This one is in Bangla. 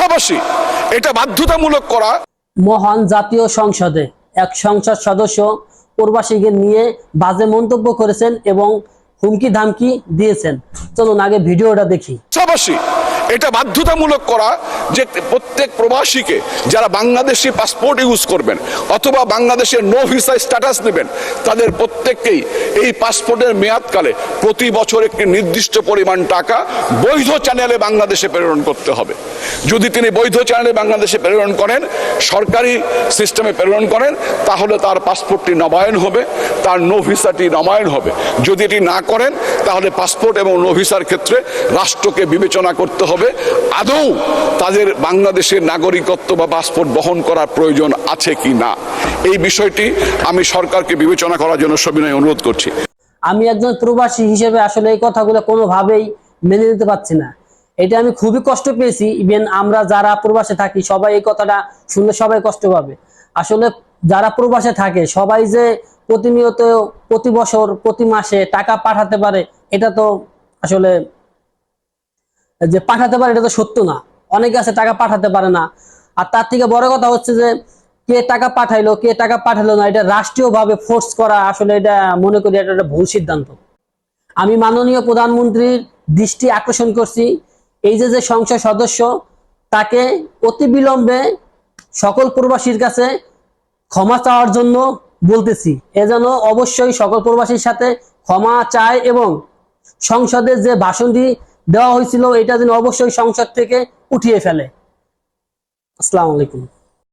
পাশাপাশি এটা বাধ্যতামূলক করা। মহান জাতীয় সংসদে এক সংসদ সদস্য প্রবাসীকে নিয়ে বাজে মন্তব্য করেছেন এবং হুমকি ধামকি দিয়েছেন। চলুন আগে ভিডিওটা দেখি। পাশাপাশি এটা বাধ্যতামূলক করা যে প্রত্যেক প্রবাসীকে যারা বাংলাদেশি পাসপোর্ট ইউজ করবেন অথবা বাংলাদেশের নো ভিসা স্ট্যাটাস নেবেন তাদের প্রত্যেককেই এই পাসপোর্টের মেয়াদকালে প্রতি বছর একটি নির্দিষ্ট পরিমাণ টাকা বৈধ চ্যানেলে বাংলাদেশে প্রেরণ করতে হবে। যদি তিনি বৈধ চ্যানেলে বাংলাদেশে প্রেরণ করেন, সরকারি সিস্টেমে প্রেরণ করেন, তাহলে তার পাসপোর্টটি নবায়ন হবে, তার নো ভিসাটি নবায়ন হবে। যদি এটি না করেন তাহলে পাসপোর্ট এবং নো ভিসার ক্ষেত্রে রাষ্ট্রকে বিবেচনা করতে হবে আদৌ তাদের বাংলাদেশের নাগরিকত্ব বা পাসপোর্ট বহন করার প্রয়োজন আছে কি না। এই বিষয়টি আমি সরকারকে বিবেচনা করার জন্য সবিনয় অনুরোধ করছি। আমি একজন প্রবাসী হিসেবে আসলে এই কথাগুলো কোনোভাবেই মেনে নিতে পারছি না। এটা আমি খুবই কষ্ট পেয়েছি। ইভেন আমরা যারা প্রবাসে থাকি সবাই এই কথাটা শুনলে সবাই কষ্ট পাবে। আসলে যারা প্রবাসে থাকে সবাই যে প্রতিনিয়ত প্রতি বছর প্রতি মাসে টাকা পাঠাতে পারে এটা তো আসলে যে পাঠাতে পারে এটা তো সত্য না। অনেকে আছে টাকা পাঠাতে পারে না। আর তার থেকে বড় কথা হচ্ছে যে কে টাকা পাঠাইলো কে টাকা পাঠালো না এটা রাষ্ট্রীয়ভাবে ফোর্স করা, আসলে এটা মনে করি এটা একটা ভুল সিদ্ধান্ত। আমি মাননীয় প্রধানমন্ত্রীর দৃষ্টি আকর্ষণ করছি এই যে সংসদ সদস্য তাকে অতি বিলম্বে সকল প্রবাসীর কাছে ক্ষমা চাওয়ার জন্য বলতেছি। এ যেন অবশ্যই সকল প্রবাসীর সাথে ক্ষমা চায় এবং সংসদে যে ভাষণটি দেওয়া হয়েছিল এটা যেন অবশ্যই সংসদ থেকে উঠিয়ে ফেলে। আসসালামু আলাইকুম।